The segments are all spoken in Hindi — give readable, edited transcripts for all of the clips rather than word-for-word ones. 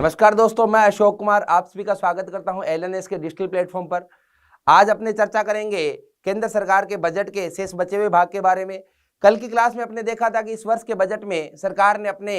नमस्कार दोस्तों, मैं अशोक कुमार आप सभी का स्वागत करता हूं एलएनएस के डिजिटल प्लेटफॉर्म पर। आज अपने चर्चा करेंगे केंद्र सरकार के बजट के शेष बचे हुए भाग के बारे में। कल की क्लास में अपने देखा था कि इस वर्ष के बजट में सरकार ने अपने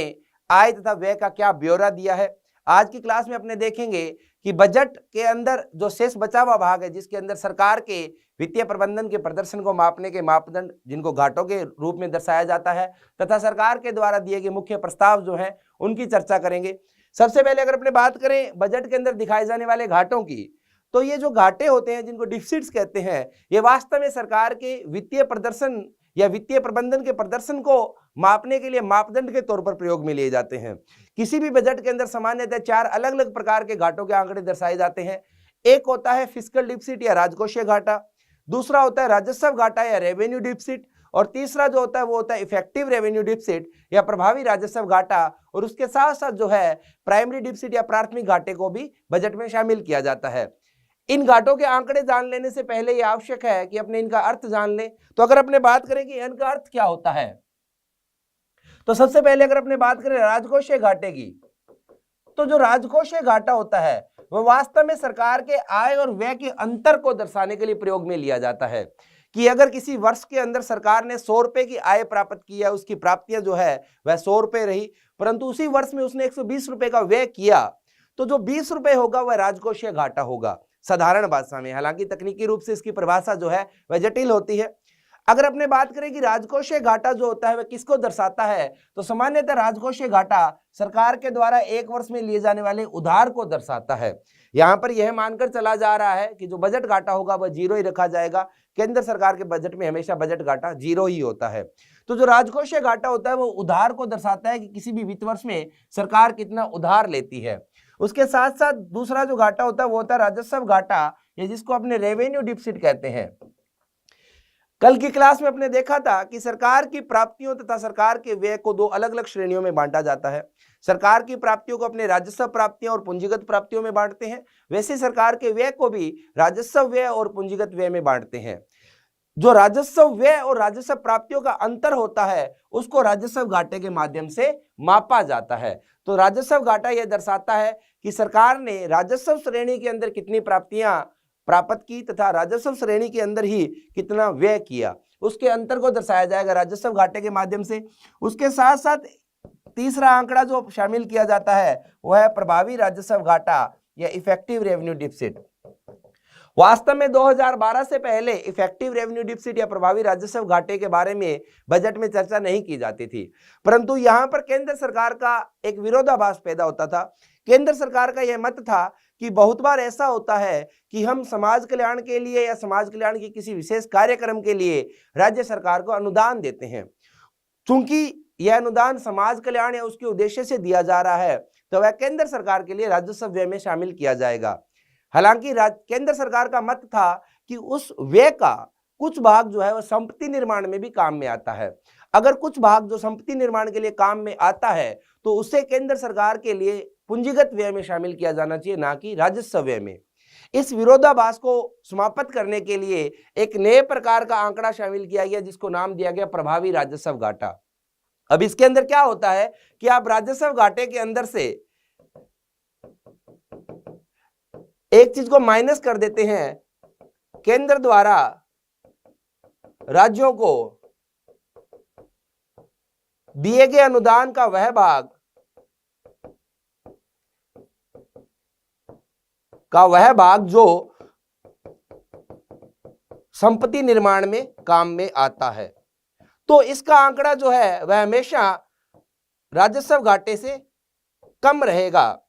आय तथा व्यय का क्या ब्यौरा दिया है। आज की क्लास में अपने देखेंगे कि बजट के अंदर जो शेष बचा हुआ भाग है, जिसके अंदर सरकार के वित्तीय प्रबंधन के प्रदर्शन को मापने के मापदंड, जिनको घाटों के रूप में दर्शाया जाता है, तथा सरकार के द्वारा दिए गए मुख्य प्रस्ताव जो है उनकी चर्चा करेंगे। सबसे पहले अगर अपने बात करें बजट के अंदर दिखाए जाने वाले घाटों की, तो ये जो घाटे होते हैं जिनको डिफिसिट्स कहते हैं, ये वास्तव में सरकार के वित्तीय प्रदर्शन या वित्तीय प्रबंधन के प्रदर्शन को मापने के लिए मापदंड के तौर पर प्रयोग में लिए जाते हैं। किसी भी बजट के अंदर सामान्यतः 4 अलग अलग प्रकार के घाटों के आंकड़े दर्शाए जाते हैं। एक होता है फिस्कल डिफिसिट या राजकोषीय घाटा, दूसरा होता है राजस्व घाटा या रेवेन्यू डिफिसिट, और तीसरा जो होता है वो होता है इफेक्टिव रेवेन्यू डिफिसिट या प्रभावी राजस्व घाटा। और उसके साथ साथ जो है प्राइमरी डिफिसिट या प्राथमिक घाटे को भी बजट में शामिल किया जाता है। इन घाटों के आंकड़े जान लेने से पहले ये आवश्यक है कि अपने इनका अर्थ जान लें। तो अगर अपने बात करें कि इनका अर्थ क्या होता है, तो सबसे पहले अगर अपने बात करें राजकोषीय घाटे की, तो जो राजकोषीय घाटा होता है वह वास्तव में सरकार के आय और व्यय के अंतर को दर्शाने के लिए प्रयोग में लिया जाता है। कि अगर किसी वर्ष के अंदर सरकार ने 100 रुपए की आय प्राप्त की है, उसकी प्राप्तियां जो है वह 100 रुपए रही, परंतु उसी वर्ष में उसने 120 रुपए का व्यय किया, तो जो 20 रुपए होगा वह राजकोषीय घाटा होगा साधारण भाषा में। हालांकि तकनीकी रूप से इसकी परिभाषा जो है वह जटिल होती है। अगर अपने बात करें कि राजकोषीय घाटा जो होता है वह किसको दर्शाता है, तो सामान्यतः राजकोषीय घाटा सरकार के द्वारा एक वर्ष में लिए जाने वाले उधार को दर्शाता है। यहाँ पर यह मानकर चला जा रहा है कि जो बजट घाटा होगा वह 0 ही रखा जाएगा। केंद्र सरकार के बजट में हमेशा बजट घाटा 0 ही होता है। तो जो राजकोषीय घाटा होता है वो उधार को दर्शाता है कि किसी भी वित्त वर्ष में सरकार कितना उधार लेती है। उसके साथ साथ दूसरा जो घाटा होता है वो होता है राजस्व घाटा, या जिसको अपने रेवेन्यू डिफिसिट कहते हैं। कल की क्लास में अपने देखा था कि सरकार की प्राप्तियों तथा सरकार के व्यय को 2 अलग अलग श्रेणियों में बांटा जाता है। सरकार की प्राप्तियों को अपने राजस्व प्राप्तियां और पूंजीगत प्राप्तियों में बांटते हैं, वैसे सरकार के व्यय को भी राजस्व व्यय और पूंजीगत व्यय में बांटते हैं। जो राजस्व व्यय और राजस्व प्राप्तियों का अंतर होता है उसको राजस्व घाटे के माध्यम से मापा जाता है। तो राजस्व घाटा यह दर्शाता है कि सरकार ने राजस्व श्रेणी के अंदर कितनी प्राप्तियां प्राप्त की तथा राजस्व श्रेणी के अंदर ही कितना व्यय किया, उसके अंतर को दर्शाया जाएगा राजस्व घाटे के माध्यम से। उसके साथ साथ तीसरा आंकड़ा जो शामिल किया जाता है वह है प्रभावी राजस्व घाटा या इफेक्टिव रेवेन्यू डिफिसिट। वास्तव में 2012 से पहले इफेक्टिव रेवेन्यू डिफिसिट या प्रभावी राजस्व घाटे के बारे में बजट में चर्चा नहीं की जाती थी, परंतु यहां पर केंद्र सरकार का एक विरोधाभास पैदा होता था। केंद्र सरकार का यह मत था कि बहुत बार ऐसा होता है कि हम समाज कल्याण के लिए या समाज कल्याण की किसी विशेष कार्यक्रम के लिए राज्य सरकार को अनुदान देते हैं। चूंकि यह अनुदान समाज कल्याण या उसके उद्देश्य से दिया जा रहा है, तो वह केंद्र सरकार के लिए राजस्व व्यय में शामिल किया जाएगा। हालांकि केंद्र सरकार का मत था कि उस व्यय का कुछ भाग जो है वह संपत्ति निर्माण में भी काम में आता है। अगर कुछ भाग जो संपत्ति निर्माण के लिए काम में आता है तो उसे केंद्र सरकार के लिए पूंजीगत व्यय में शामिल किया जाना चाहिए, ना कि राजस्व व्यय में। इस विरोधाभास को समाप्त करने के लिए एक नए प्रकार का आंकड़ा शामिल किया गया जिसको नाम दिया गया प्रभावी राजस्व घाटा। अब इसके अंदर क्या होता है कि आप राजस्व घाटे के अंदर से एक चीज को माइनस कर देते हैं, केंद्र द्वारा राज्यों को दिए गए अनुदान का वह भाग जो संपत्ति निर्माण में काम में आता है। तो इसका आंकड़ा जो है वह हमेशा राजस्व घाटे से कम रहेगा।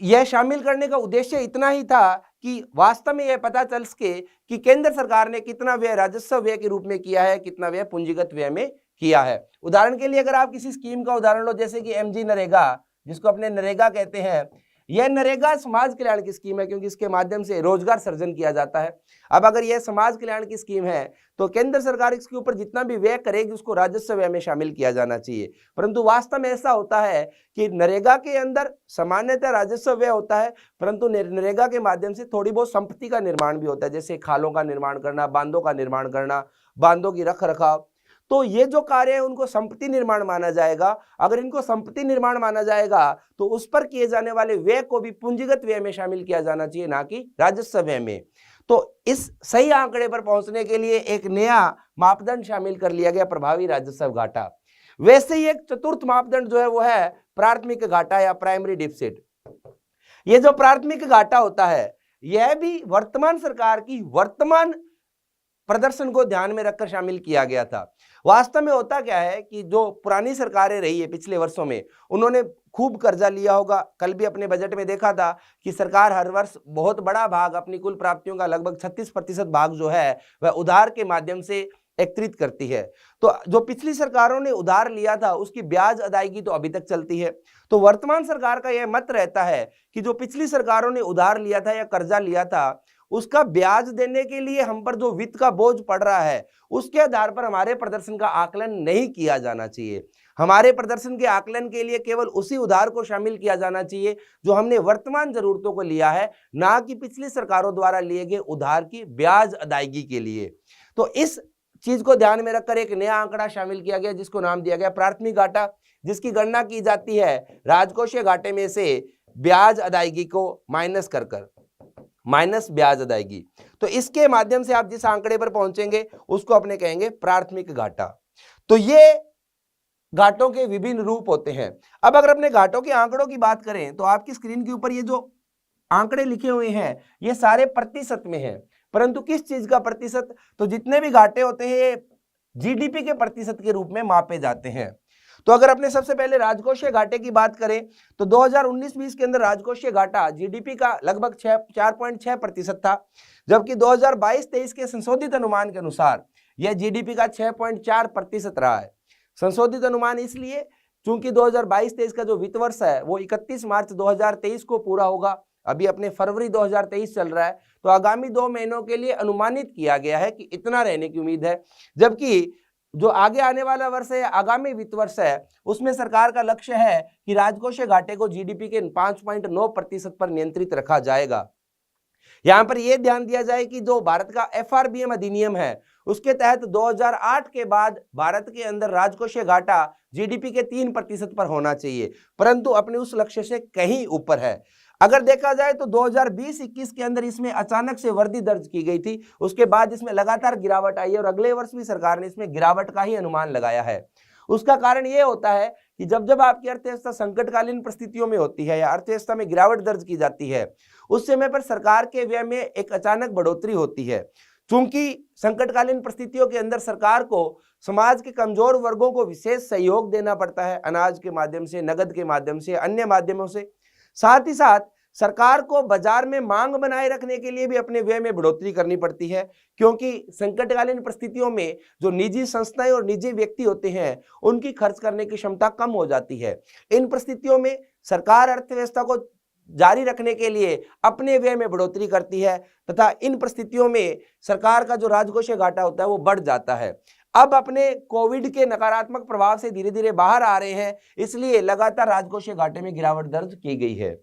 यह शामिल करने का उद्देश्य इतना ही था कि वास्तव में यह पता चल सके कि केंद्र सरकार ने कितना व्यय राजस्व व्यय के रूप में किया है, कितना व्यय पूंजीगत व्यय में किया है। उदाहरण के लिए अगर आप किसी स्कीम का उदाहरण लो, जैसे कि एमजी नरेगा, जिसको अपने नरेगा कहते हैं, यह नरेगा समाज कल्याण की स्कीम है क्योंकि इसके माध्यम से रोजगार सृजन किया जाता है। अब अगर यह समाज कल्याण की स्कीम है तो केंद्र सरकार इसके ऊपर जितना भी व्यय करेगी उसको राजस्व व्यय में शामिल किया जाना चाहिए, परंतु वास्तव में ऐसा होता है कि नरेगा के अंदर सामान्यतः राजस्व व्यय होता है, परंतु नरेगा के माध्यम से थोड़ी बहुत संपत्ति का निर्माण भी होता है, जैसे खालों का निर्माण करना, बांधों का निर्माण करना, बांधों की रख रखाव। तो ये जो कार्य है उनको संपत्ति निर्माण माना जाएगा। अगर इनको संपत्ति निर्माण माना जाएगा तो उस पर किए जाने वाले व्यय को भी पूंजीगत व्यय में शामिल किया जाना चाहिए, ना कि राजस्व व्यय में। तो इस सही आंकड़े पर पहुंचने के लिए एक नया मापदंड शामिल कर लिया गया, प्रभावी राजस्व घाटा। वैसे ही एक चतुर्थ मापदंड जो है वो है प्राथमिक घाटा या प्राइमरी डिफिसिट। ये जो प्राथमिक घाटा होता है यह भी वर्तमान सरकार की वर्तमान प्रदर्शन को ध्यान में रखकर शामिल किया गया था। वास्तव में होता क्या है कि जो पुरानी सरकारें रही है पिछले वर्षों में, उन्होंने खूब कर्जा लिया होगा। कल भी अपने बजट में देखा था कि सरकार हर वर्ष बहुत बड़ा भाग, अपनी कुल प्राप्तियों का लगभग 36% भाग जो है वह उधार के माध्यम से एकत्रित करती है। तो जो पिछली सरकारों ने उधार लिया था उसकी ब्याज अदायगी तो अभी तक चलती है। तो वर्तमान सरकार का यह मत रहता है कि जो पिछली सरकारों ने उधार लिया था या कर्जा लिया था उसका ब्याज देने के लिए हम पर जो वित्त का बोझ पड़ रहा है उसके आधार पर हमारे प्रदर्शन का आकलन नहीं किया जाना चाहिए। हमारे प्रदर्शन के आकलन के लिए केवल उसी उधार को शामिल किया जाना चाहिए जो हमने वर्तमान जरूरतों को लिया है, ना कि पिछली सरकारों द्वारा लिए गए उधार की ब्याज अदायगी के लिए। तो इस चीज को ध्यान में रखकर एक नया आंकड़ा शामिल किया गया जिसको नाम दिया गया प्राथमिक घाटा, जिसकी गणना की जाती है राजकोषीय घाटे में से ब्याज अदायगी को माइनस ब्याज अदायगी। तो इसके माध्यम से आप जिस आंकड़े पर पहुंचेंगे उसको अपने कहेंगे प्राथमिक घाटा। तो ये घाटों के विभिन्न रूप होते हैं। अब अगर अपने घाटों के आंकड़ों की बात करें तो आपकी स्क्रीन के ऊपर ये जो आंकड़े लिखे हुए हैं ये सारे प्रतिशत में हैं, परंतु किस चीज का प्रतिशत? तो जितने भी घाटे होते हैं ये जीडीपी के प्रतिशत के रूप में मापे जाते हैं। तो अगर अपने सबसे पहले राजकोषीय घाटे की बात करें तो 2019-20 के अंदर राजकोषीय घाटा जीडीपी का लगभग 4.6% था, जबकि 2022-23 के संशोधित अनुमान के अनुसार यह जीडीपी का 6.4% रहा है। संशोधित अनुमान इसलिए चूंकि 2022-23 का जो वित्त वर्ष है वो 31 मार्च 2023 को पूरा होगा। अभी अपने फरवरी 2023 चल रहा है, तो आगामी 2 महीनों के लिए अनुमानित किया गया है कि इतना रहने की उम्मीद है। जबकि जो आगे आने वाला वर्ष है, आगामी वित्त वर्ष है, उसमें सरकार का लक्ष्य है कि राजकोषीय घाटे को जीडीपी के 5.9% पर नियंत्रित रखा जाएगा। यहां पर यह ध्यान दिया जाए कि जो भारत का एफआरबीएम अधिनियम है उसके तहत 2008 के बाद भारत के अंदर राजकोषीय घाटा जीडीपी के 3% पर होना चाहिए, परंतु अपने उस लक्ष्य से कहीं ऊपर है। अगर देखा जाए तो 2020-21 के अंदर इसमें अचानक से वृद्धि दर्ज की गई थी, उसके बाद इसमें लगातार गिरावट आई है और अगले वर्ष भी सरकार ने इसमें गिरावट का ही अनुमान लगाया है। उसका कारण यह होता है कि जब जब आपकी अर्थव्यवस्था संकटकालीन परिस्थितियों में होती है या अर्थव्यवस्था में गिरावट दर्ज की जाती है उस समय पर सरकार के व्यय में एक अचानक बढ़ोतरी होती है। चूंकि संकटकालीन परिस्थितियों के अंदर सरकार को समाज के कमजोर वर्गों को विशेष सहयोग देना पड़ता है, अनाज के माध्यम से, नगद के माध्यम से, अन्य माध्यमों से। साथ ही साथ सरकार को बाजार में मांग बनाए रखने के लिए भी अपने व्यय में बढ़ोतरी करनी पड़ती है, क्योंकि संकटकालीन परिस्थितियों में जो निजी संस्थाएं और निजी व्यक्ति होते हैं उनकी खर्च करने की क्षमता कम हो जाती है। इन परिस्थितियों में सरकार अर्थव्यवस्था को जारी रखने के लिए अपने व्यय में बढ़ोतरी करती है तथा इन परिस्थितियों में सरकार का जो राजकोषीय घाटा होता है वो बढ़ जाता है। अब अपने कोविड के नकारात्मक प्रभाव से धीरे धीरे बाहर आ रहे हैं, इसलिए लगातार राजकोषीय घाटे में गिरावट दर्ज की गई है।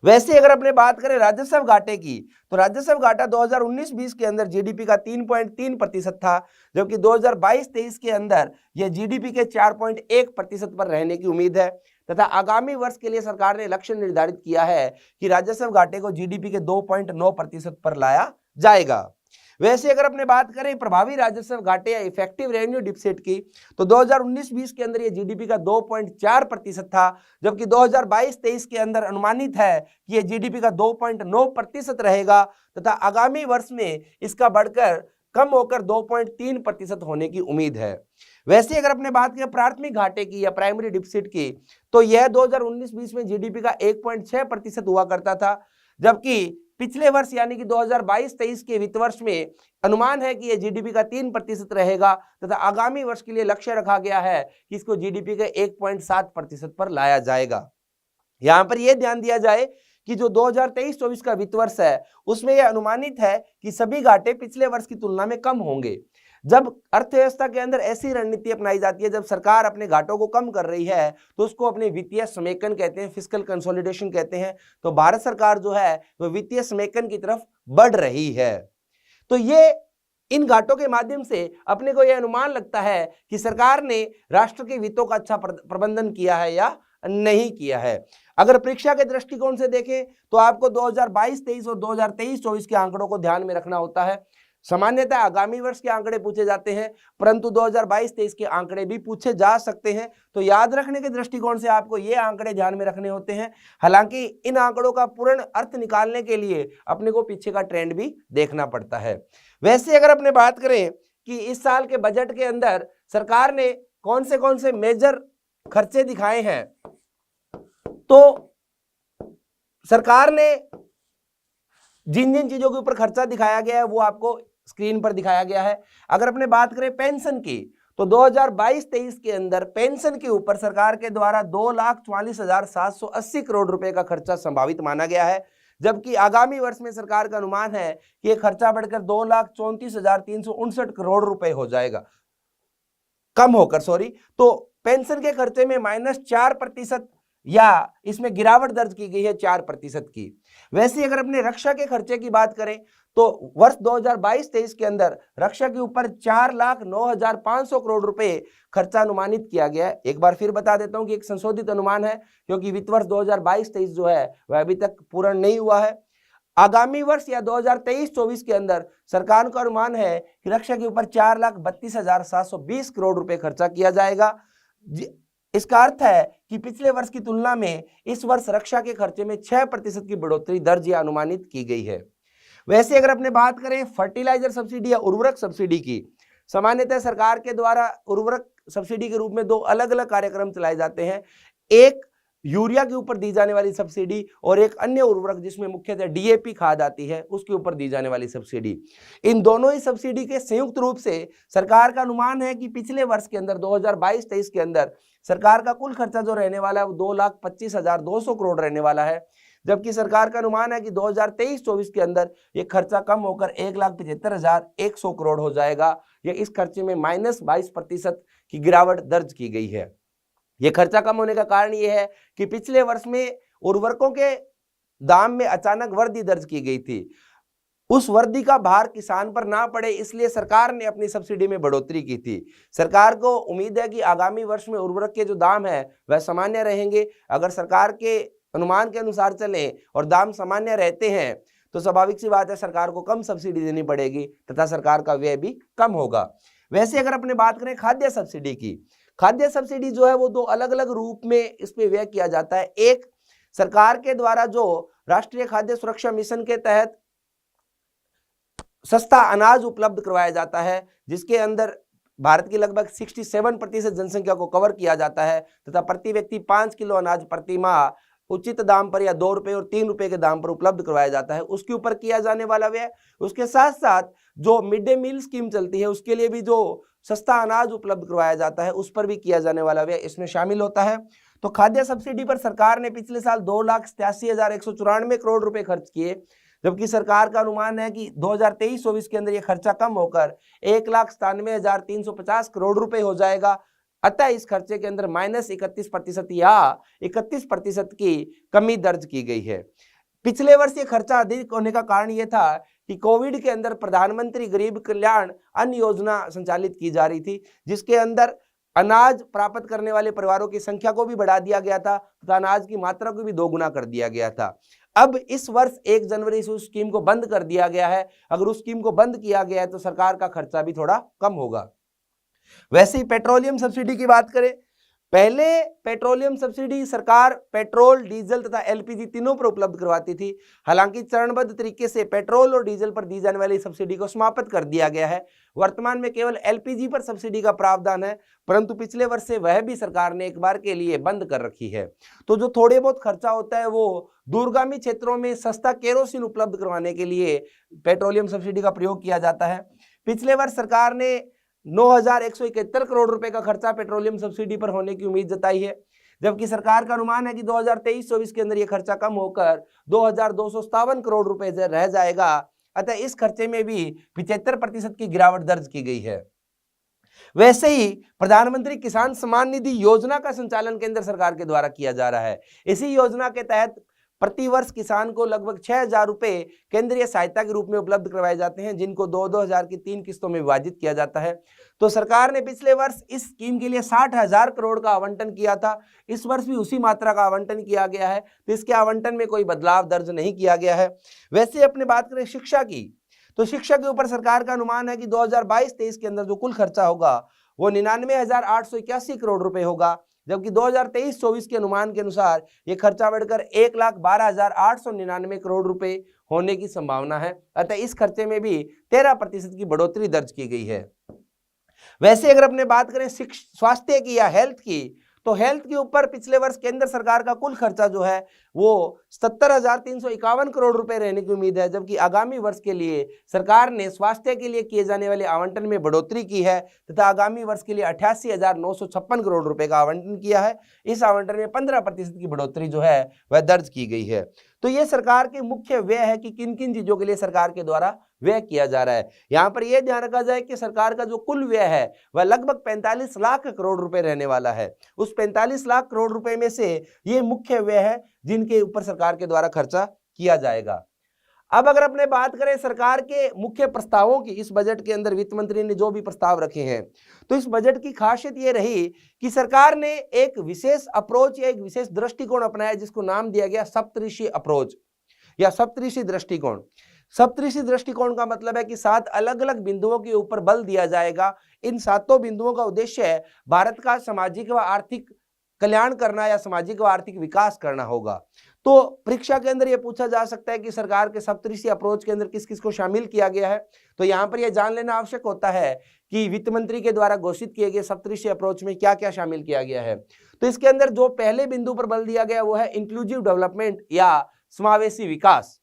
वैसे अगर अपने बात करें राजस्व घाटे की तो राजस्व घाटा 2019-20 के अंदर जीडीपी का 3.3% था, जबकि 2022-23 के अंदर यह जीडीपी के 4.1% पर रहने की उम्मीद है तथा आगामी वर्ष के लिए सरकार ने लक्ष्य निर्धारित किया है कि राजस्व घाटे को जीडीपी के 2.9% पर लाया जाएगा। वैसे अगर अपने बात करें प्रभावी राजस्व घाटे या इफेक्टिव रेवेन्यू डिफिसिट की तो 2019-20 के अंदर ये जीडीपी का 2.4% था, जबकि 2022-23 के अंदर अनुमानित है कि ये जीडीपी का 2.9% रहेगा तथा आगामी वर्ष में इसका बढ़कर कम होकर 2.3% होने की उम्मीद है। वैसे अगर अपने बात करें प्राथमिक घाटे की या प्राइमरी डिफिसिट की तो यह 2019-20 में जीडीपी का 1.6% हुआ करता था, जबकि पिछले वर्ष यानी कि 2022-23 के वित्त वर्ष में अनुमान है कि यह जीडीपी का 3% रहेगा तथा आगामी वर्ष के लिए लक्ष्य रखा गया है कि इसको जीडीपी के 1.7% पर लाया जाएगा। यहां पर यह ध्यान दिया जाए कि जो 2023-24 का वित्त वर्ष है उसमें यह अनुमानित है कि सभी घाटे पिछले वर्ष की तुलना में कम होंगे। जब अर्थव्यवस्था के अंदर ऐसी रणनीति अपनाई जाती है, जब सरकार अपने घाटों को कम कर रही है तो उसको अपने वित्तीय समेकन कहते हैं, फिस्कल कंसोलिडेशन कहते हैं। तो भारत सरकार जो है वो वित्तीय समेकन की तरफ बढ़ रही है। तो ये इन घाटों के माध्यम से अपने को यह अनुमान लगता है कि सरकार ने राष्ट्र के वित्तों का अच्छा प्रबंधन किया है या नहीं किया है। अगर परीक्षा के दृष्टिकोण से देखें तो आपको 2022-23 और 2023-24 के आंकड़ों को ध्यान में रखना होता है। सामान्यतः आगामी वर्ष के आंकड़े पूछे जाते हैं, परंतु 2022-23 के आंकड़े भी पूछे जा सकते हैं, तो याद रखने के दृष्टिकोण से आपको ये आंकड़े ध्यान में रखने होते हैं। हालांकि इन आंकड़ों का पूर्ण अर्थ निकालने के लिए अपने को पीछे का ट्रेंड भी देखना पड़ता है। वैसे अगर अपने बात करें कि इस साल के बजट के अंदर सरकार ने कौन से मेजर खर्चे दिखाए हैं, तो सरकार ने जिन जिन चीजों के ऊपर खर्चा दिखाया गया है वो आपको स्क्रीन पर दिखाया गया है। अगर अपने बात करें पेंशन की, तो 2022-23 के अंदर पेंशन के ऊपर सरकार के द्वारा 2,44,780 करोड़ रुपए का खर्चा संभावित माना गया है, जबकि आगामी वर्ष में सरकार का अनुमान है कि यह खर्चा बढ़कर 2,34,359 करोड़ रुपए हो जाएगा, कम होकर तो पेंशन के खर्चे में -4% या इसमें गिरावट दर्ज की गई है 4% की। वैसे अगर अपने रक्षा के खर्चे की बात करें तो वर्ष 2022-23 के अंदर रक्षा के ऊपर 4,09,500 करोड़ रुपए खर्चा अनुमानित किया गया है। एक बार फिर बता देता हूं कि एक संशोधित अनुमान है, क्योंकि वित्त वर्ष 2022-23 जो है वह अभी तक पूर्ण नहीं हुआ है। आगामी वर्ष या 2023-24 के अंदर सरकार का अनुमान है कि रक्षा के ऊपर 4,32,720 करोड़ रुपए खर्चा किया जाएगा। इसका अर्थ है कि पिछले वर्ष की तुलना में इस वर्ष रक्षा के खर्चे में 6% की बढ़ोतरी दर्ज या अनुमानित की गई है। वैसे अगर अपने बात करें फर्टिलाइजर सब्सिडी या उर्वरक सब्सिडी की, सामान्यतः सरकार के द्वारा उर्वरक सब्सिडी के रूप में 2 अलग अलग कार्यक्रम चलाए जाते हैं। एक यूरिया के ऊपर दी जाने वाली सब्सिडी और एक अन्य उर्वरक जिसमें मुख्यतः डीएपी खाद आती है उसके ऊपर दी जाने वाली सब्सिडी। इन दोनों ही सब्सिडी के संयुक्त रूप से सरकार का अनुमान है कि पिछले वर्ष के अंदर 2022-23 के अंदर सरकार का कुल खर्चा जो रहने वाला है वो 2,25,200 करोड़ रहने वाला है, जबकि सरकार का अनुमान है कि 2023-24 के अंदर ये खर्चा कम होकर 1,75,100 करोड़ हो जाएगा। ये इस खर्चे में -22% की गिरावट दर्ज की गई है। ये खर्चा कम होने का कारण ये है कि पिछले वर्ष में उर्वरकों के दाम में अचानक वृद्धि दर्ज की गई थी, उस वृद्धि का भार किसान पर ना पड़े इसलिए सरकार ने अपनी सब्सिडी में बढ़ोतरी की थी। सरकार को उम्मीद है कि आगामी वर्ष में उर्वरक के जो दाम है वह सामान्य रहेंगे। अगर सरकार के अनुमान के अनुसार चलें और दाम सामान्य रहते हैं तो स्वाभाविक सी बात है सरकार को कम सब्सिडी देनी पड़ेगी तथा सरकार का व्यय भी कम होगा। वैसे अगर अपने बात करें खाद्य सब्सिडी की, खाद्य सब्सिडी जो है वो 2 अलग अलग रूप में इस पे व्यय किया जाता है। एक, सरकार के द्वारा जो राष्ट्रीय खाद्य सुरक्षा मिशन के तहत सस्ता अनाज उपलब्ध करवाया जाता है, जिसके अंदर भारत की लगभग 67% जनसंख्या को कवर किया जाता है तथा प्रति व्यक्ति 5 किलो अनाज प्रति माह उचित दाम पर या 2 रुपए और 3 रुपए के दाम पर उपलब्ध करवाया जाता है, उसके ऊपर किया जाने वाला व्यय। उसके साथ साथ जो मिड डे मील स्कीम चलती है उसके लिए भी जो सस्ता अनाज उपलब्ध करवाया जाता है उस पर भी किया जाने वाला व्यय इसमें शामिल होता है। तो खाद्य सब्सिडी पर सरकार ने पिछले साल 2,87,194 करोड़ रुपए खर्च किए, जबकि सरकार का अनुमान है कि 2023-24 के अंदर यह खर्चा कम होकर 1,97,350 करोड़ रुपए हो जाएगा। अतः इस खर्चे के अंदर -31% या 31% की कमी दर्ज की गई है। पिछले वर्ष ये खर्चा अधिक होने का कारण यह था कि कोविड के अंदर प्रधानमंत्री गरीब कल्याण अन्न योजना संचालित की जा रही थी, जिसके अंदर अनाज प्राप्त करने वाले परिवारों की संख्या को भी बढ़ा दिया गया था तथा अनाज की मात्रा को भी 2 गुना कर दिया गया था। अब इस वर्ष 1 जनवरी से उस स्कीम को बंद कर दिया गया है। अगर उस स्कीम को बंद किया गया है तो सरकार का खर्चा भी थोड़ा कम होगा। वैसे ही पेट्रोलियम सब्सिडी की बात करें, पहले पेट्रोलियम सब्सिडी सरकार पेट्रोल, डीजल तथा एलपीजी तीनों पर उपलब्ध करवाती थी। हालांकि चरणबद्ध तरीके से पेट्रोल और डीजल पर दी जाने वाली सब्सिडी को समाप्त कर दिया गया है। वर्तमान में केवल एलपीजी पर सब्सिडी का प्रावधान है, परंतु पिछले वर्ष से वह भी सरकार ने एक बार के लिए बंद कर रखी है। तो जो थोड़े बहुत खर्चा होता है वो दूरगामी क्षेत्रों में सस्ता केरोसिन उपलब्ध करवाने के लिए पेट्रोलियम सब्सिडी का प्रयोग किया जाता है। पिछले वर्ष सरकार ने 9,171 करोड़ रुपए का खर्चा पेट्रोलियम सब्सिडी पर होने की उम्मीद जताई है, जबकि सरकार का अनुमान है कि 2023-24 के अंदर यह खर्चा कम होकर 2,257 करोड़ रुपए रह जाएगा। अतः इस खर्चे में भी 75% की गिरावट दर्ज की गई है। वैसे ही प्रधानमंत्री किसान सम्मान निधि योजना का संचालन केंद्र सरकार के द्वारा किया जा रहा है। इसी योजना के तहत प्रति वर्ष किसान को लगभग 6,000 रुपए केंद्रीय सहायता के रूप में उपलब्ध करवाए जाते हैं, जिनको 2-2 हजार की 3 किस्तों में विभाजित किया जाता है। तो सरकार ने पिछले वर्ष इस स्कीम के लिए 60,000 करोड़ का आवंटन किया था। इस वर्ष भी उसी मात्रा का आवंटन किया गया है, तो इसके आवंटन में कोई बदलाव दर्ज नहीं किया गया है। वैसे अपने बात करें शिक्षा की, तो शिक्षा के ऊपर सरकार का अनुमान है कि 2022-23 के अंदर जो कुल खर्चा होगा वो 99,881 करोड़ रुपए होगा, जबकि 2023-24 के अनुमान के अनुसार ये खर्चा बढ़कर 1,12,899 करोड़ रुपए होने की संभावना है। अतः इस खर्चे में भी 13% की बढ़ोतरी दर्ज की गई है। वैसे अगर अपने बात करें स्वास्थ्य की या हेल्थ की, तो हेल्थ के ऊपर पिछले वर्ष केंद्र सरकार का कुल खर्चा जो है वो 70,351 करोड़ रुपए रहने की उम्मीद है, जबकि आगामी वर्ष के लिए सरकार ने स्वास्थ्य के लिए किए जाने वाले आवंटन में बढ़ोतरी की है तथा आगामी वर्ष के लिए 88,956 करोड़ रुपए का आवंटन किया है। इस आवंटन में 15% की बढ़ोतरी जो है वह दर्ज की गई है। तो ये सरकार के मुख्य व्यय है कि किन किन चीजों के लिए सरकार के द्वारा व्यय किया जा रहा है। यहाँ पर यह ध्यान रखा जाए कि सरकार का जो कुल व्यय है वह लगभग 45 लाख करोड़ रुपए रहने वाला है। उस 45 लाख करोड़ रुपए में से ये मुख्य व्यय है जिनके ऊपर सरकार के द्वारा खर्चा किया जाएगा। अब अगर अपने बात करें सरकार के मुख्य प्रस्तावों की, इस बजट के अंदर वित्त मंत्री ने जो भी प्रस्ताव रखे हैं, तो इस बजट की खासियत ये रही कि सरकार ने एक विशेष अप्रोच या एक विशेष दृष्टिकोण अपनाया जिसको नाम दिया गया सप्तऋषि अप्रोच या सप्तऋषि दृष्टिकोण। सप्तऋषि दृष्टिकोण का मतलब है कि 7 अलग अलग बिंदुओं के ऊपर बल दिया जाएगा। इन 7 बिंदुओं का उद्देश्य है भारत का सामाजिक व आर्थिक कल्याण करना या सामाजिक व आर्थिक विकास करना होगा। तो परीक्षा के अंदर यह पूछा जा सकता है कि सरकार के सप्तऋषि अप्रोच के अंदर किस किस को शामिल किया गया है। तो यहाँ पर यह जान लेना आवश्यक होता है कि वित्त मंत्री के द्वारा घोषित किए गए सप्तऋषि अप्रोच में क्या क्या शामिल किया गया है। तो इसके अंदर जो पहले बिंदु पर बल दिया गया वो है इंक्लूसिव डेवलपमेंट या समावेशी विकास।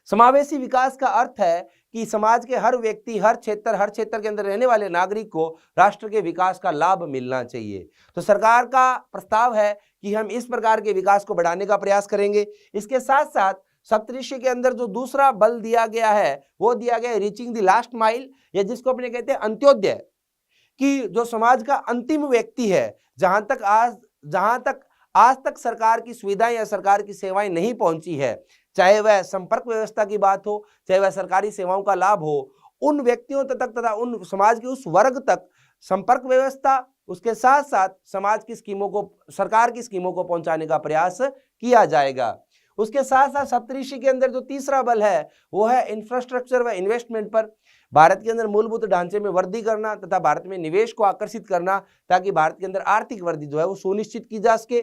समावेशी विकास का अर्थ है कि समाज के हर व्यक्ति, हर क्षेत्र के अंदर रहने वाले नागरिक को राष्ट्र के विकास का लाभ मिलना चाहिए। तो सरकार का प्रस्ताव है कि हम इस प्रकार के विकास को बढ़ाने का प्रयास करेंगे। इसके साथ साथ सप्तऋषि के अंदर जो दूसरा बल दिया गया है वो दिया गया है रीचिंग द लास्ट माइल, या जिसको अपने कहते हैं अंत्योदय, कि जो समाज का अंतिम व्यक्ति है, जहां तक आज तक सरकार की सुविधाएं या सरकार की सेवाएं नहीं पहुंची है, चाहे वह संपर्क व्यवस्था की बात हो, चाहे वह सरकारी सेवाओं का लाभ हो, उन व्यक्तियों तक तथा उन समाज के उस वर्ग तक संपर्क व्यवस्था, उसके साथ साथ समाज की स्कीमों को, सरकार की स्कीमों को पहुंचाने का प्रयास किया जाएगा। उसके साथ साथ सप्तऋषि के अंदर जो तीसरा बल है वो है इंफ्रास्ट्रक्चर व इन्वेस्टमेंट पर। भारत के अंदर मूलभूत ढांचे में वृद्धि करना तथा भारत में निवेश को आकर्षित करना, ताकि भारत के अंदर आर्थिक वृद्धि जो है वो सुनिश्चित की जा सके।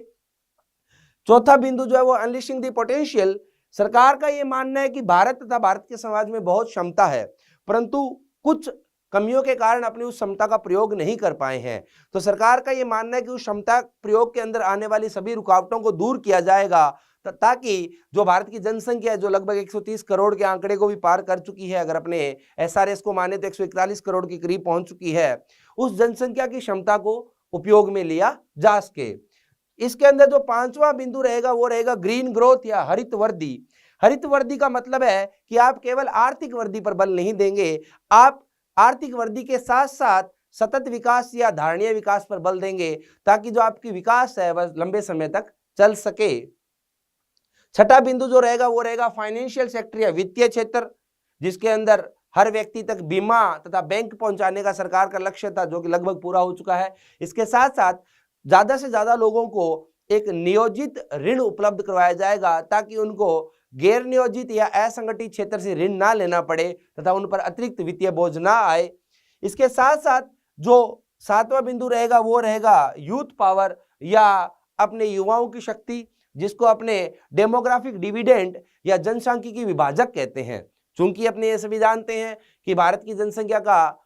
चौथा बिंदु जो है वो अनलिशिंग द पोटेंशियल। सरकार का ये मानना है कि भारत तथा भारत के समाज में बहुत क्षमता है, परंतु कुछ कमियों के कारण अपनी उस क्षमता का प्रयोग नहीं कर पाए हैं। तो सरकार का ये मानना है कि उस क्षमता प्रयोग के अंदर आने वाली सभी रुकावटों को दूर किया जाएगा, ताकि जो भारत की जनसंख्या है जो लगभग 130 करोड़ के आंकड़े को भी पार कर चुकी है, अगर अपने एसआरएस को माने तो 141 करोड़ के करीब पहुंच चुकी है, उस जनसंख्या की क्षमता को उपयोग में लिया जा सके। इसके अंदर जो 5वां बिंदु रहेगा वो रहेगा ग्रीन ग्रोथ या हरित वृद्धि। हरित वृद्धि का मतलब है कि आप केवल आर्थिक वृद्धि पर बल नहीं देंगे, आप आर्थिक वृद्धि के साथ साथ सतत विकास या धारणीय विकास पर बल देंगे, ताकि जो आपकी विकास है वह लंबे समय तक चल सके। छठा बिंदु जो रहेगा वो रहेगा फाइनेंशियल सेक्टर या वित्तीय क्षेत्र, जिसके अंदर हर व्यक्ति तक बीमा तथा बैंक पहुंचाने का सरकार का लक्ष्य था, जो कि लगभग पूरा हो चुका है। इसके साथ साथ ज्यादा से ज्यादा लोगों को एक नियोजित ऋण उपलब्ध करवाया जाएगा, ताकि उनको गैर नियोजित या असंगठित क्षेत्र से ऋण ना लेना पड़े तथा उन पर अतिरिक्त वित्तीय बोझ ना आए। इसके साथ साथ जो 7वां बिंदु रहेगा वो रहेगा यूथ पावर या अपने युवाओं की शक्ति, जिसको अपने डेमोग्राफिक डिविडेंड या जनसांख्यिकी विभाजक कहते हैं। चूंकि अपने ये सभी जानते हैं कि भारत की जनसंख्या का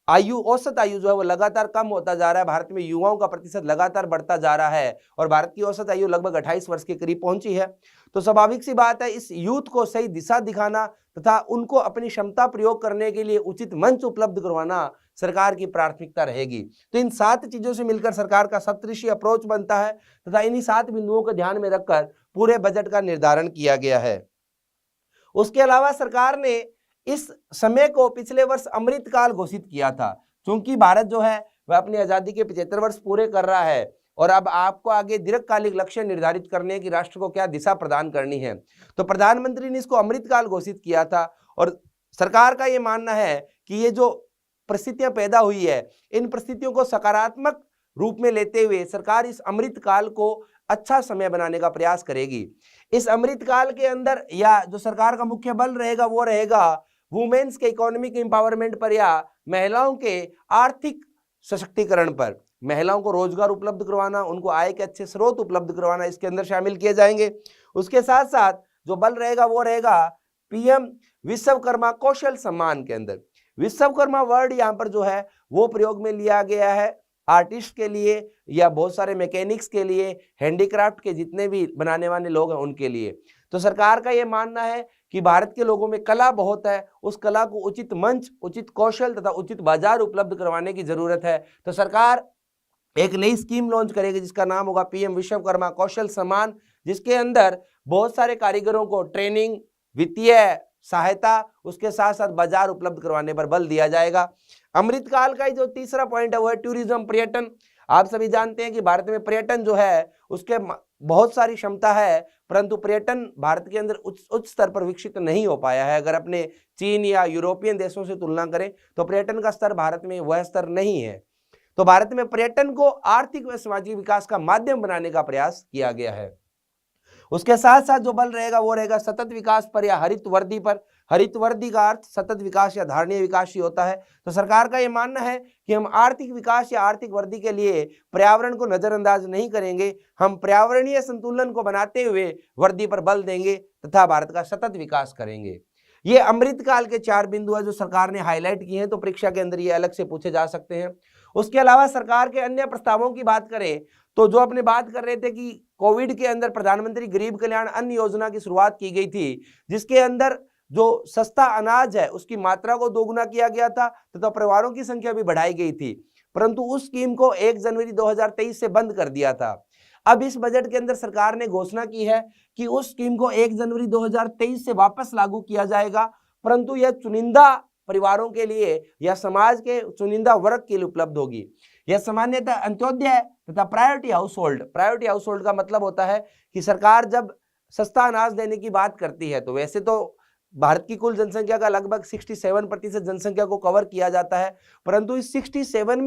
औसत आयु जो है वो लगातार कम होता जा रहा है, भारत में युवाओं का प्रतिशत लगातार बढ़ता जा रहा है और भारत की औसत आयु लगभग 28 वर्ष के करीब पहुंची है। तो स्वाभाविक सी बात है, इस यूथ को सही दिशा दिखाना तथा उनको अपनी क्षमता प्रयोग करने के लिए उचित मंच उपलब्ध करवाना सरकार की प्राथमिकता रहेगी। तो इन 7 चीजों से मिलकर सरकार का सप्तऋषि अप्रोच बनता है तथा इन्हीं 7 बिंदुओं को ध्यान में रखकर पूरे बजट का निर्धारण किया गया है। उसके अलावा सरकार ने इस समय को पिछले वर्ष अमृतकाल घोषित किया था। क्योंकि भारत जो है वह अपनी आजादी के 75 वर्ष पूरे कर रहा है, और अब आपको आगे दीर्घकालिक लक्ष्य निर्धारित करने की राष्ट्र को क्या दिशा प्रदान करनी है। तो प्रधानमंत्री ने इसको अमृतकाल घोषित किया था और सरकार का ये मानना है कि ये जो परिस्थितियां पैदा हुई है, इन परिस्थितियों को सकारात्मक रूप में लेते हुए सरकार इस अमृतकाल को अच्छा समय बनाने का प्रयास करेगी। इस अमृतकाल के अंदर या जो सरकार का मुख्य बल रहेगा वो रहेगा वुमेन्स के इकोनॉमिक एम्पावरमेंट पर या महिलाओं के आर्थिक सशक्तिकरण पर। महिलाओं को रोजगार उपलब्ध करवाना, उनको आय के अच्छे स्रोत उपलब्ध करवाना इसके अंदर शामिल किए जाएंगे। उसके साथ साथ जो बल रहेगा वो रहेगा पीएम विश्वकर्मा कौशल सम्मान के अंदर। विश्वकर्मा वर्ड यहाँ पर जो है वो प्रयोग में लिया गया है आर्टिस्ट के लिए या बहुत सारे मैकेनिक्स के लिए, हैंडीक्राफ्ट के जितने भी बनाने वाले लोग हैं उनके लिए। तो सरकार का ये मानना है कि भारत के लोगों में कला बहुत है, उस कला को उचित मंच, उचित कौशल तथा उचित बाजार उपलब्ध करवाने की जरूरत है। तो सरकार एक नई स्कीम लॉन्च करेगी जिसका नाम होगा पीएम विश्वकर्मा कौशल सम्मान, जिसके अंदर बहुत सारे कारीगरों को ट्रेनिंग, वित्तीय सहायता, उसके साथ साथ बाजार उपलब्ध करवाने पर बल दिया जाएगा। अमृतकाल का जो तीसरा पॉइंट है वो है टूरिज्म, पर्यटन। आप सभी जानते हैं कि भारत में पर्यटन जो है उसके बहुत सारी क्षमता है, परंतु पर्यटन भारत के अंदर उच्च स्तर पर विकसित नहीं हो पाया है। अगर अपने चीन या यूरोपियन देशों से तुलना करें तो पर्यटन का स्तर भारत में वह स्तर नहीं है। तो भारत में पर्यटन को आर्थिक व सामाजिक विकास का माध्यम बनाने का प्रयास किया गया है। उसके साथ साथ जो बल रहेगा वो रहेगा सतत विकास पर या हरित वर्दी पर। हरित वर्दी का अर्थ सतत विकास या धारणीय विकास ही होता है। तो सरकार का ये मानना है कि हम आर्थिक विकास या आर्थिक वर्दी के लिए पर्यावरण को नजरअंदाज नहीं करेंगे, हम पर्यावरणीय संतुलन को बनाते हुए वर्दी पर बल देंगे तथा भारत का सतत विकास करेंगे। ये अमृतकाल के 4 बिंदु है जो सरकार ने हाईलाइट किए हैं, तो परीक्षा के अंदर ये अलग से पूछे जा सकते हैं। उसके अलावा सरकार के अन्य प्रस्तावों की बात करें तो जो अपने बात कर रहे थे कि कोविड के अंदर प्रधानमंत्री गरीब कल्याण अन्न योजना की शुरुआत की गई थी, जिसके अंदर जो सस्ता अनाज है उसकी मात्रा को दोगुना किया गया था तथा परिवारों की संख्या भी बढ़ाई गई थी, परंतु उस स्कीम को 1 जनवरी 2023 से बंद कर दिया था। अब इस बजट के अंदर सरकार ने घोषणा की है कि उस स्कीम को 1 जनवरी 2023 से वापस लागू किया जाएगा, परंतु यह चुनिंदा परिवारों के लिए या समाज के चुनिंदा वर्ग के लिए उपलब्ध होगी। यह सामान्यतः अंत्योदय तथा प्रायोरिटी हाउसहोल्ड का मतलब होता है कि सरकार जब सस्ता अनाज देने की बात करती है तो वैसे तो भारत की कुल जनसंख्या का लगभग 67% जनसंख्या को कवर किया जाता है, परंतु इस 67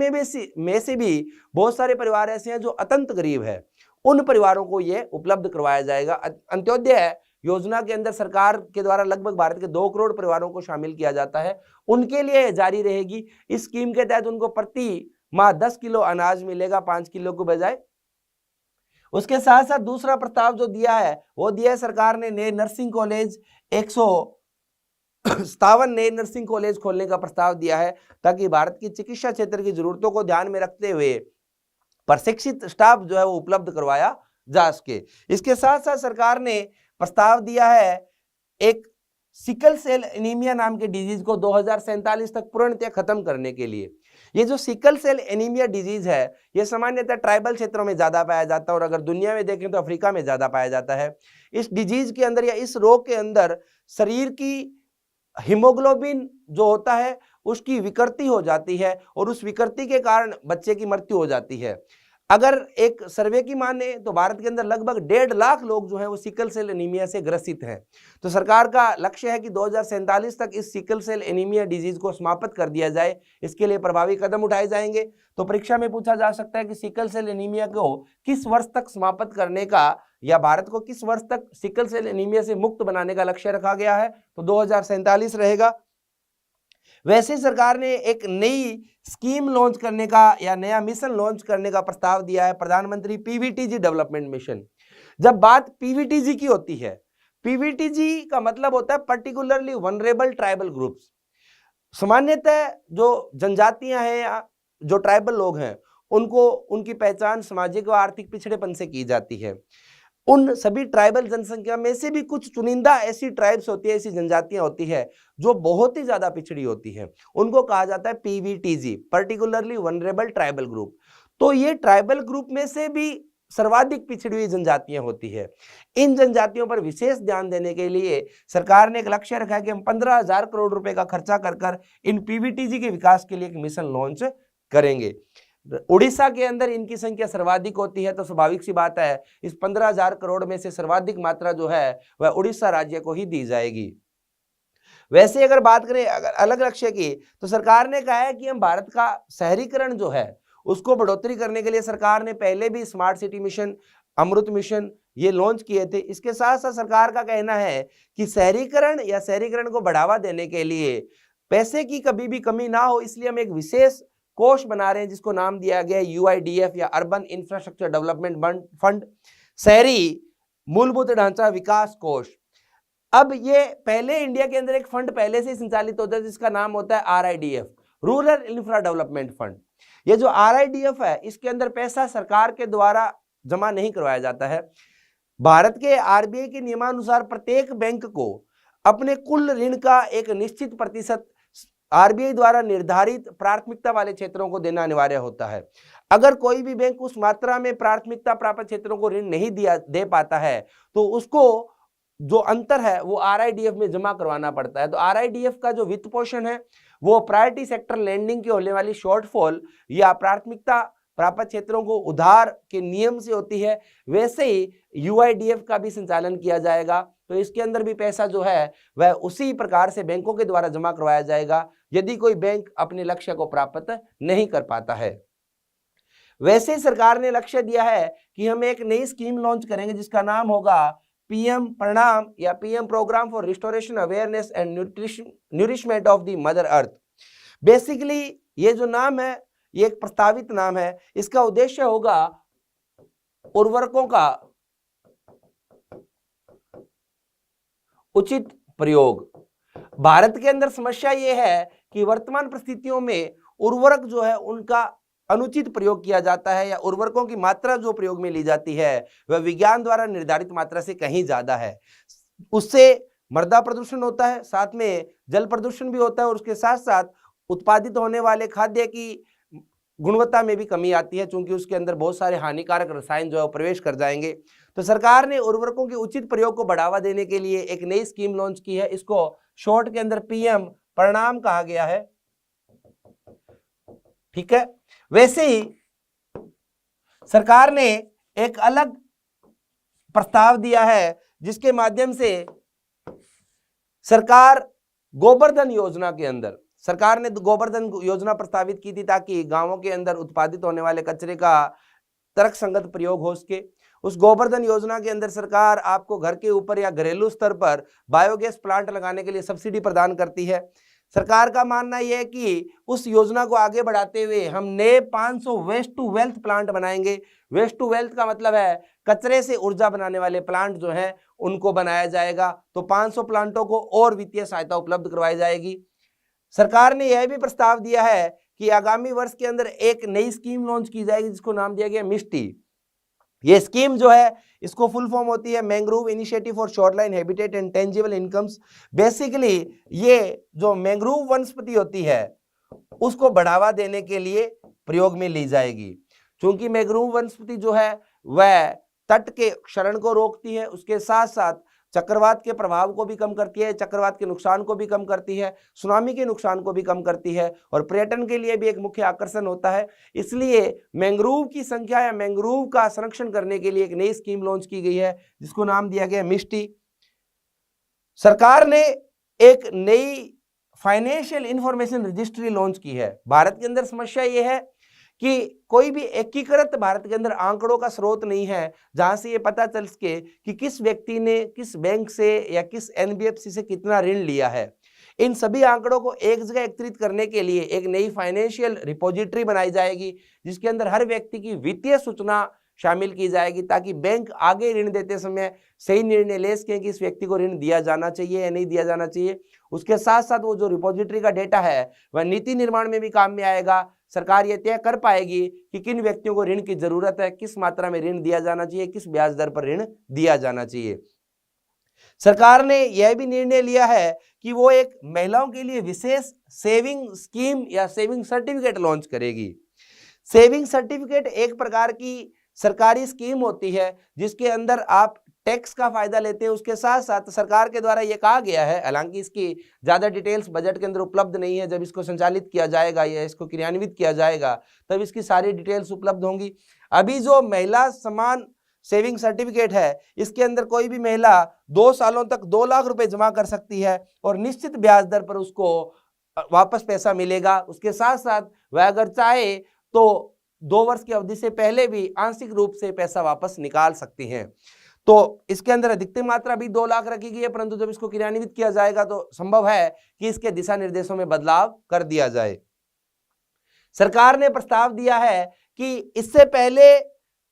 में से भी बहुत सारे परिवार ऐसे हैं जो अत्यंत गरीब है, उन परिवारों को ये उपलब्ध करवाया जाएगा। अंत्योदय योजना के अंदर सरकार के द्वारा लगभग भारत के 2 करोड़ परिवारों को शामिल किया जाता है, उनके लिए जारी रहेगी। इस स्कीम के तहत उनको प्रति माह 10 किलो अनाज मिलेगा 5 किलो के बजाय। उसके साथ साथ दूसरा प्रस्ताव जो दिया है वो दिया है सरकार ने नए नर्सिंग कॉलेज 157 नए नर्सिंग कॉलेज खोलने का प्रस्ताव दिया है ताकि भारत की चिकित्सा क्षेत्र की जरूरतों को ध्यान में रखते हुए प्रशिक्षित स्टाफ जो है वो उपलब्ध करवाया जा सके। इसके साथ साथ सरकार ने प्रस्ताव दिया है एक सिकल सेल एनीमिया नाम के डिजीज को 2047 तक पूर्णतः खत्म करने के लिए। ये जो सिकल सेल एनीमिया डिजीज है ये सामान्यतः ट्राइबल क्षेत्रों में ज्यादा पाया जाता है और अगर दुनिया में देखें तो अफ्रीका में ज्यादा पाया जाता है। इस डिजीज के अंदर या इस रोग के अंदर शरीर की हीमोग्लोबिन जो होता है उसकी विकृति हो जाती है और उस विकृति के कारण बच्चे की मृत्यु हो जाती है। अगर एक सर्वे की माने तो भारत के अंदर लगभग 1.5 लाख लोग जो हैं वो सिकल सेल एनीमिया से ग्रसित हैं। तो सरकार का लक्ष्य है कि 2047 तक इस सिकल सेल एनीमिया डिजीज को समाप्त कर दिया जाए, इसके लिए प्रभावी कदम उठाए जाएंगे। तो परीक्षा में पूछा जा सकता है कि सिकल सेल एनीमिया को किस वर्ष तक समाप्त करने का या भारत को किस वर्ष तक सिकल सेल एनीमिया से मुक्त बनाने का लक्ष्य रखा गया है, तो 2047 रहेगा। वैसे सरकार ने एक नई स्कीम लॉन्च करने का या नया मिशन लॉन्च करने का प्रस्ताव दिया है, प्रधानमंत्री पीवीटीजी डेवलपमेंट मिशन। जब बात पीवीटीजी की होती है, पीवीटीजी का मतलब होता है पर्टिकुलरली वनरेबल ट्राइबल ग्रुप्स। सामान्यतः जो जनजातियां हैं या जो ट्राइबल लोग हैं उनको उनकी पहचान सामाजिक व आर्थिक पिछड़ेपन से की जाती है। उन सभी ट्राइबल जनसंख्या में से भी कुछ चुनिंदा ऐसी ट्राइब्स होती है, ऐसी जनजातियां होती है जो बहुत ही ज्यादा पिछड़ी होती है, उनको कहा जाता है PVTG, particularly vulnerable tribal group. तो ये ट्राइबल ग्रुप में से भी सर्वाधिक पिछड़ी हुई जनजातियां होती है। इन जनजातियों पर विशेष ध्यान देने के लिए सरकार ने एक लक्ष्य रखा है कि हम 15,000 करोड़ रुपए का खर्चा कर इन पीवीटीजी के विकास के लिए एक मिशन लॉन्च करेंगे। उड़ीसा के अंदर इनकी संख्या सर्वाधिक होती है, तो स्वाभाविक सी बात है इस 15,000 करोड़ में से सर्वाधिक मात्रा जो है वह उड़ीसा राज्य को ही दी जाएगी। वैसे अगर बात करें अगर अलग लक्ष्य की, तो सरकार ने कहा है कि हम भारत का शहरीकरण जो है उसको बढ़ोतरी करने के लिए सरकार ने पहले भी स्मार्ट सिटी मिशन, अमृत मिशन ये लॉन्च किए थे। इसके साथ साथ सरकार का कहना है कि शहरीकरण को बढ़ावा देने के लिए पैसे की कभी भी कमी ना हो, इसलिए हम एक विशेष कोष बना रहे हैं जिसको नाम दिया गया है UIDF या अर्बन इंफ्रास्ट्रक्चर डेवलपमेंट फंड, शहरी मूलभूत ढांचा विकास कोष। अब ये पहले इंडिया के अंदर एक फंड पहले से संचालित होता है जिसका नाम होता है RIDF, rural infra development fund. ये जो RIDF है इसके अंदर पैसा सरकार के द्वारा जमा नहीं करवाया जाता है। भारत के RBI के नियमानुसार प्रत्येक बैंक को अपने कुल ऋण का एक निश्चित प्रतिशत RBI द्वारा निर्धारित प्राथमिकता वाले क्षेत्रों को देना अनिवार्य होता है। अगर कोई भी बैंक उस मात्रा में प्राथमिकता प्राप्त क्षेत्रों को ऋण नहीं दे पाता है तो उसको जो अंतर है वो RIDF में जमा करवाना पड़ता है। तो RIDF का जो वित्त पोषण है वो प्रायोरिटी सेक्टर लैंडिंग की होने वाली शॉर्टफॉल या प्राथमिकता प्राप्त क्षेत्रों को उधार के नियम से होती है, वैसे ही UIDF का भी संचालन किया जाएगा। तो इसके अंदर भी पैसा जो है वह उसी प्रकार से बैंकों के द्वारा जमा करवाया जाएगा यदि कोई बैंक अपने लक्ष्य को प्राप्त नहीं कर पाता है। वैसे ही सरकार ने लक्ष्य दिया है कि हम एक नई स्कीम लॉन्च करेंगे जिसका नाम होगा PM प्रणाम या PM program for restoration awareness and nourishment of the mother earth. Basically ये जो नाम है ये एक प्रस्तावित नाम है। इसका उद्देश्य होगा उर्वरकों का उचित प्रयोग। भारत के अंदर समस्या ये है कि वर्तमान परिस्थितियों में उर्वरक जो है उनका अनुचित प्रयोग किया जाता है या उर्वरकों की मात्रा जो प्रयोग में ली जाती है वह विज्ञान द्वारा निर्धारित मात्रा से कहीं ज्यादा है। उससे मृदा प्रदूषण होता है, साथ में जल प्रदूषण भी होता है और उसके साथ साथ उत्पादित होने वाले खाद्य की गुणवत्ता में भी कमी आती है क्योंकि उसके अंदर बहुत सारे हानिकारक रसायन जो है प्रवेश कर जाएंगे। तो सरकार ने उर्वरकों के उचित प्रयोग को बढ़ावा देने के लिए एक नई स्कीम लॉन्च की है। इसको शॉर्ट के अंदर PM प्रणाम कहा गया है। ठीक है, वैसे ही सरकार ने एक अलग प्रस्ताव दिया है जिसके माध्यम से सरकार गोबर्धन योजना के अंदर सरकार ने गोबर्धन योजना प्रस्तावित की थी ताकि गांवों के अंदर उत्पादित होने वाले कचरे का तर्कसंगत प्रयोग हो सके। उस गोबर्धन योजना के अंदर सरकार आपको घर के ऊपर या घरेलू स्तर पर बायोगैस प्लांट लगाने के लिए सब्सिडी प्रदान करती है। सरकार का मानना यह है कि उस योजना को आगे बढ़ाते हुए हम नए 500 वेस्ट टू वेल्थ प्लांट बनाएंगे। वेस्ट टू वेल्थ का मतलब है कचरे से ऊर्जा बनाने वाले प्लांट जो हैं उनको बनाया जाएगा। तो 500 प्लांटों को और वित्तीय सहायता उपलब्ध करवाई जाएगी। सरकार ने यह भी प्रस्ताव दिया है कि आगामी वर्ष के अंदर एक नई स्कीम लॉन्च की जाएगी जिसको नाम दिया गया मिस्टी। ये स्कीम जो है इसको फुल फॉर्म होती है mangrove initiative for shoreline habitat and tangible incomes. Basically ये जो मैंग्रोव वनस्पति होती है उसको बढ़ावा देने के लिए प्रयोग में ली जाएगी। क्योंकि मैंग्रोव वनस्पति जो है वह तट के क्षरण को रोकती है, उसके साथ साथ चक्रवात के प्रभाव को भी कम करती है, चक्रवात के नुकसान को भी कम करती है, सुनामी के नुकसान को भी कम करती है और पर्यटन के लिए भी एक मुख्य आकर्षण होता है। इसलिए मैंग्रोव की संख्या या मैंग्रोव का संरक्षण करने के लिए एक नई स्कीम लॉन्च की गई है जिसको नाम दिया गया मिस्टी। सरकार ने एक नई फाइनेंशियल इंफॉर्मेशन रजिस्ट्री लॉन्च की है। भारत के अंदर समस्या ये है कि कोई भी एकीकृत भारत के अंदर आंकड़ों का स्रोत नहीं है जहां से ये पता चल सके कि किस व्यक्ति ने किस बैंक से या किस NBFC से कितना ऋण लिया है। इन सभी आंकड़ों को एक जगह एकत्रित करने के लिए एक नई फाइनेंशियल रिपोजिटरी बनाई जाएगी जिसके अंदर हर व्यक्ति की वित्तीय सूचना शामिल की जाएगी ताकि बैंक आगे ऋण देते समय सही निर्णय ले सकें कि इस व्यक्ति को ऋण दिया जाना चाहिए या नहीं दिया जाना चाहिए। उसके साथ साथ वो जो रिपोजिटरी का डेटा है वह नीति निर्माण में भी काम में आएगा। सरकार ये तय कर पाएगी कि किन व्यक्तियों को ऋण की जरूरत है, किस मात्रा में ऋण दिया जाना चाहिए, किस ब्याज दर पर ऋण दिया जाना चाहिए। सरकार ने यह भी निर्णय लिया है कि वो एक महिलाओं के लिए विशेष सेविंग स्कीम या सेविंग सर्टिफिकेट लॉन्च करेगी। सेविंग सर्टिफिकेट एक प्रकार की सरकारी स्कीम होती है जिसके अंदर आप टैक्स का फायदा लेते हैं। उसके साथ साथ सरकार के द्वारा ये कहा गया है, हालांकि इसकी ज्यादा डिटेल्स बजट के अंदर उपलब्ध नहीं है, जब इसको संचालित किया जाएगा या इसको क्रियान्वित किया जाएगा तब इसकी सारी डिटेल्स उपलब्ध होंगी। अभी जो महिला सम्मान सेविंग सर्टिफिकेट है, इसके अंदर कोई भी महिला 2 सालों तक 2 लाख रुपए जमा कर सकती है और निश्चित ब्याज दर पर उसको वापस पैसा मिलेगा। उसके साथ साथ वह अगर चाहे तो 2 वर्ष की अवधि से पहले भी आंशिक रूप से पैसा वापस निकाल सकती हैं। तो इसके अंदर अधिकतम मात्रा भी 2 लाख रखी गई है, परंतु जब इसको क्रियान्वित किया जाएगा तो संभव है कि इसके दिशा निर्देशों में बदलाव कर दिया जाए। सरकार ने प्रस्ताव दिया है कि इससे पहले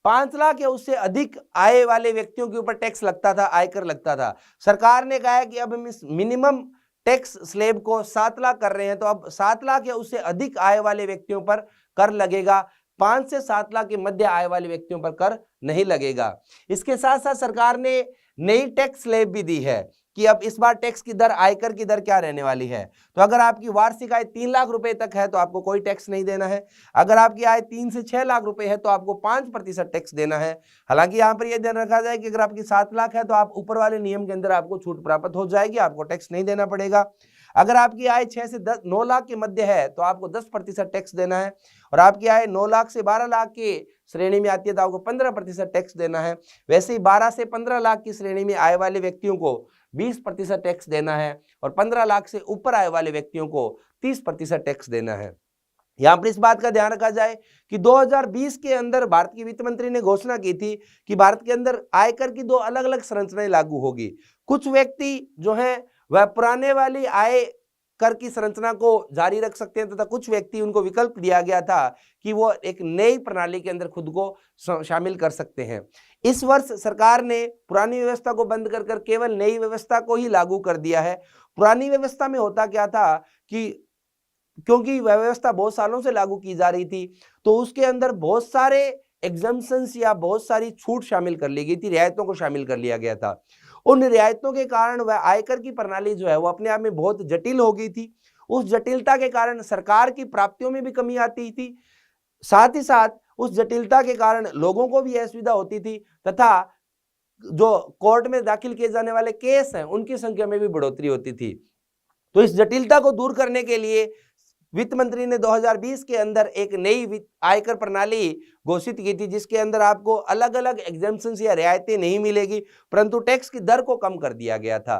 5 लाख या उससे अधिक आय वाले व्यक्तियों के ऊपर टैक्स लगता था, आयकर लगता था। सरकार ने कहा है कि अब हम इस मिनिमम टैक्स स्लैब को 7 लाख कर रहे हैं, तो अब 7 लाख या उससे अधिक आय वाले व्यक्तियों पर कर लगेगा, 5 से 7 लाख के मध्य आय वाले व्यक्तियों पर कर नहीं लगेगा। इसके साथ साथ सरकार ने नई टैक्स स्लैब भी दी है कि अब इस बार टैक्स की दर, आयकर की दर क्या रहने वाली है। तो अगर आपकी वार्षिक आय 3 लाख रुपए तक है तो आपको कोई टैक्स नहीं देना है। अगर आपकी आय 3 से 6 लाख रुपए है तो आपको 5% टैक्स देना है। हालांकि यहाँ पर यह ध्यान रखा जाए कि अगर आपकी 7 लाख है तो आप ऊपर वाले नियम के अंदर आपको छूट प्राप्त हो जाएगी, आपको टैक्स नहीं देना पड़ेगा। अगर आपकी आय 6 से 9 लाख के मध्य है तो आपको 10% टैक्स देना है, और आपकी आय 9 लाख से 12 लाख की श्रेणी में आती है तो आपको 15% टैक्स देना है। वैसे ही 12 से 15 लाख की श्रेणी में आय वाले व्यक्तियों को 20% टैक्स देना है, और 15 लाख से ऊपर आय वाले व्यक्तियों को 30% टैक्स देना है। यहाँ पर इस बात का ध्यान रखा जाए कि 2020 के अंदर भारत की वित्त मंत्री ने घोषणा की थी कि भारत के अंदर आयकर की 2 अलग अलग संरचनाएं लागू होगी। कुछ व्यक्ति जो है वह पुराने वाली आय कर की संरचना को जारी रख सकते हैं, तथा कुछ व्यक्ति, उनको विकल्प दिया गया था कि वो एक नई प्रणाली के अंदर खुद को शामिल कर सकते हैं। इस वर्ष सरकार ने पुरानी व्यवस्था को बंद कर केवल नई व्यवस्था को ही लागू कर दिया है। पुरानी व्यवस्था में होता क्या था कि क्योंकि वह व्यवस्था बहुत सालों से लागू की जा रही थी तो उसके अंदर बहुत सारे एग्जम्पशंस या बहुत सारी छूट शामिल कर ली गई थी, रियायतों को शामिल कर लिया गया था। उन रियायतों के कारण वह आयकर की प्रणाली जो है वो अपने आप में बहुत जटिल हो गई थी। उस जटिलता के कारण सरकार की प्राप्तियों में भी कमी आती थी, साथ ही साथ उस जटिलता के कारण लोगों को भी असुविधा होती थी, तथा जो कोर्ट में दाखिल किए जाने वाले केस हैं उनकी संख्या में भी बढ़ोतरी होती थी। तो इस जटिलता को दूर करने के लिए वित्त मंत्री ने 2020 के अंदर एक नई आयकर प्रणाली घोषित की थी, जिसके अंदर आपको अलग अलग एग्जम्पशंस या रियायतें नहीं मिलेगी, परंतु टैक्स की दर को कम कर दिया गया था।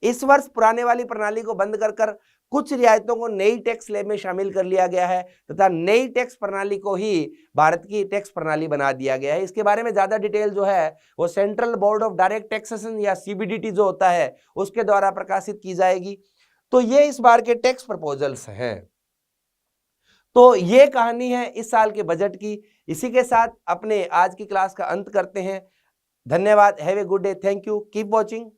इस वर्ष पुराने वाली प्रणाली को बंद कर कुछ रियायतों को नई टैक्स स्लैब में शामिल कर लिया गया है, तथा नई टैक्स प्रणाली को ही भारत की टैक्स प्रणाली बना दिया गया है। इसके बारे में ज्यादा डिटेल जो है वो central board of direct taxation या CBDT जो होता है उसके द्वारा प्रकाशित की जाएगी। तो ये इस बार के टैक्स प्रपोजल्स हैं। तो ये कहानी है इस साल के बजट की। इसी के साथ अपने आज की क्लास का अंत करते हैं। धन्यवाद। Have a good day. Thank you. Keep watching.